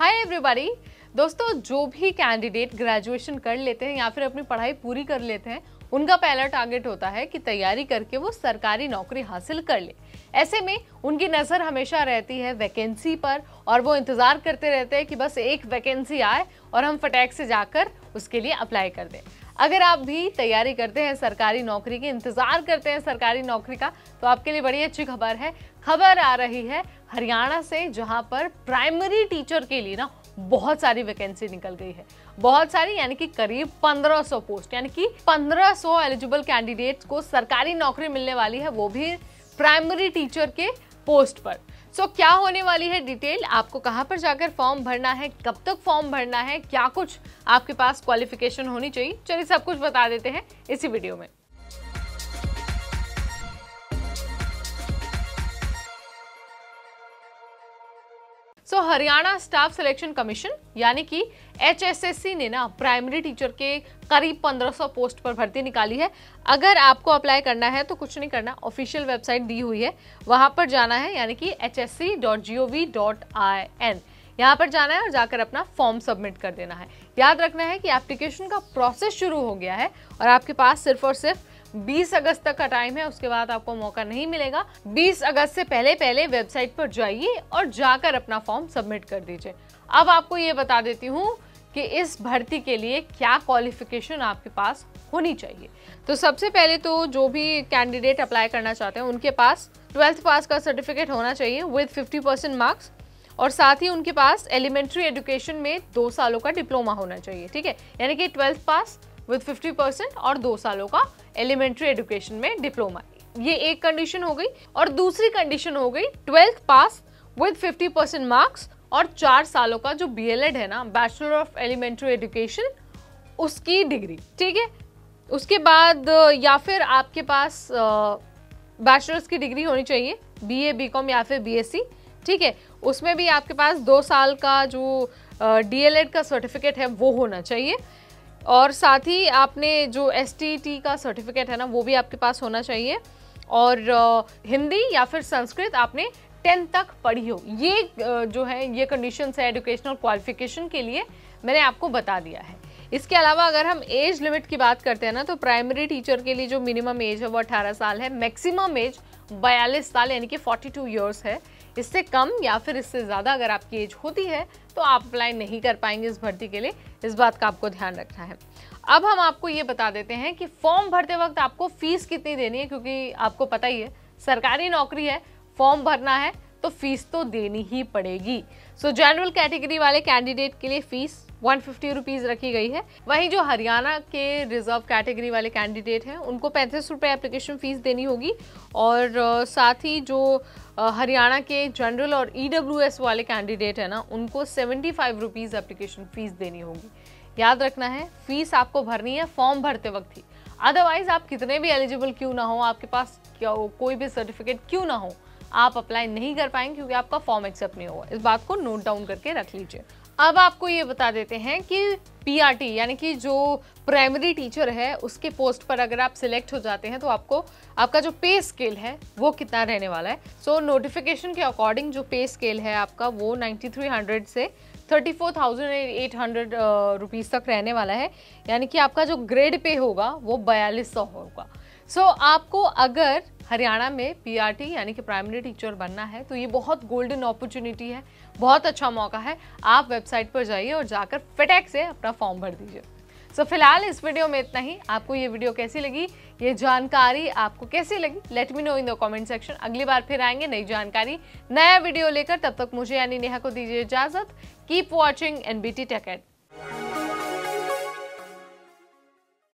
Hi everybody. दोस्तों, जो भी कैंडिडेट ग्रेजुएशन कर लेते हैं या फिर अपनी पढ़ाई पूरी कर लेते हैं, उनका पहला टारगेट होता है कि तैयारी करके वो सरकारी नौकरी हासिल कर ले। ऐसे में उनकी नज़र हमेशा रहती है वैकेंसी पर और वो इंतज़ार करते रहते हैं कि बस एक वैकेंसी आए और हम फटाक से जाकर उसके लिए अप्लाई कर दें। अगर आप भी तैयारी करते हैं सरकारी नौकरी की, इंतज़ार करते हैं सरकारी नौकरी का, तो आपके लिए बड़ी अच्छी खबर है। खबर आ रही है हरियाणा से, जहां पर प्राइमरी टीचर के लिए बहुत सारी वैकेंसी निकल गई है। बहुत सारी यानी कि करीब 1500 पोस्ट, यानी कि 1500 एलिजिबल कैंडिडेट्स को सरकारी नौकरी मिलने वाली है, वो भी प्राइमरी टीचर के पोस्ट पर। सो क्या होने वाली है डिटेल, आपको कहां पर जाकर फॉर्म भरना है, कब तक फॉर्म भरना है, क्या कुछ आपके पास क्वालिफिकेशन होनी चाहिए, चलिए सब कुछ बता देते हैं इसी वीडियो में। हरियाणा स्टाफ सिलेक्शन कमीशन यानी कि HSSC ने प्राइमरी टीचर के करीब 1500 पोस्ट पर भर्ती निकाली है। अगर आपको अप्लाई करना है तो कुछ नहीं करना, ऑफिशियल वेबसाइट दी हुई है, वहां पर जाना है, यानी कि hsc.gov.in, यहाँ पर जाना है और जाकर अपना फॉर्म सबमिट कर देना है। याद रखना है कि एप्लीकेशन का प्रोसेस शुरू हो गया है और आपके पास सिर्फ और सिर्फ 20 अगस्त तक का टाइम है, उसके बाद आपको मौका नहीं मिलेगा। 20 अगस्त से पहले वेबसाइट पर जाइए और जाकर अपना फॉर्म सबमिट कर दीजिए। अब आपको ये बता देती हूँ कि इस भर्ती के लिए क्या क्वालिफिकेशन आपके पास होनी चाहिए। तो सबसे पहले तो जो भी कैंडिडेट अप्लाई करना चाहते हैं उनके पास 12th पास का सर्टिफिकेट होना चाहिए विद 50% मार्क्स, और साथ ही उनके पास एलिमेंट्री एजुकेशन में 2 सालों का डिप्लोमा होना चाहिए। ठीक है, यानी कि 12th पास विद 50% और 2 सालों का एलिमेंट्री एजुकेशन में डिप्लोमा, ये एक कंडीशन हो गई। और दूसरी कंडीशन हो गई 12th पास विद 50% मार्क्स और 4 सालों का जो BLED है ना, बैचलर ऑफ एलिमेंट्री एजुकेशन, उसकी डिग्री। ठीक है, उसके बाद या फिर आपके पास बैचलर्स की डिग्री होनी चाहिए, BA BCom या फिर BSc। ठीक है, उसमें भी आपके पास 2 साल का जो DLED का सर्टिफिकेट है वो होना चाहिए, और साथ ही आपने जो STT का सर्टिफिकेट है ना, वो भी आपके पास होना चाहिए, और हिंदी या फिर संस्कृत आपने 10th तक पढ़ी हो। ये जो है ये कंडीशंस है एजुकेशनल क्वालिफिकेशन के लिए, मैंने आपको बता दिया है। इसके अलावा अगर हम एज लिमिट की बात करते हैं ना, तो प्राइमरी टीचर के लिए जो मिनिमम एज है वो 18 साल है, मैक्सिमम एज 42 साल यानी कि 42 ईयर्स है। इससे कम या फिर इससे ज़्यादा अगर आपकी एज होती है तो आप अप्लाई नहीं कर पाएंगे इस भर्ती के लिए, इस बात का आपको ध्यान रखना है। अब हम आपको ये बता देते हैं कि फॉर्म भरते वक्त आपको फीस कितनी देनी है, क्योंकि आपको पता ही है सरकारी नौकरी है, फॉर्म भरना है तो फीस तो देनी ही पड़ेगी। जनरल कैटेगरी वाले कैंडिडेट के लिए फीस 150 रुपीज़ रखी गई है। वहीं जो हरियाणा के रिजर्व कैटेगरी वाले कैंडिडेट हैं उनको 35 रुपये एप्लीकेशन फ़ीस देनी होगी, और साथ ही जो हरियाणा के जनरल और EWS वाले कैंडिडेट है ना, उनको 75 रुपीज़ एप्लीकेशन फ़ीस देनी होगी। याद रखना है, फीस आपको भरनी है फॉर्म भरते वक्त ही, अदरवाइज आप कितने भी एलिजिबल क्यों ना हो, आपके पास कोई भी सर्टिफिकेट क्यों ना हो, आप अप्लाई नहीं कर पाएंगे क्योंकि आपका फॉर्म एक्सेप्ट नहीं होगा। इस बात को नोट डाउन करके रख लीजिए। अब आपको ये बता देते हैं कि PRT यानी कि जो प्राइमरी टीचर है उसके पोस्ट पर अगर आप सिलेक्ट हो जाते हैं तो आपको आपका जो पे स्केल है वो कितना रहने वाला है। नोटिफिकेशन के अकॉर्डिंग जो पे स्केल है आपका वो 9300 से 34,800 रुपीज़ तक रहने वाला है, यानी कि आपका जो ग्रेड पे होगा वो 4200 होगा। आपको अगर हरियाणा में PRT यानी कि प्राइमरी टीचर बनना है तो ये बहुत गोल्डन अपॉर्चुनिटी है, बहुत अच्छा मौका है। आप वेबसाइट पर जाइए और जाकर फटाक से अपना फॉर्म भर दीजिए। फिलहाल इस वीडियो में इतना ही। आपको ये वीडियो कैसी लगी, ये जानकारी आपको कैसी लगी, let me know in the comment section. अगली बार फिर आएंगे नई जानकारी, नया वीडियो लेकर। तब तक मुझे यानी नेहा को दीजिए इजाजत। Keep watching NBT Tech Ed।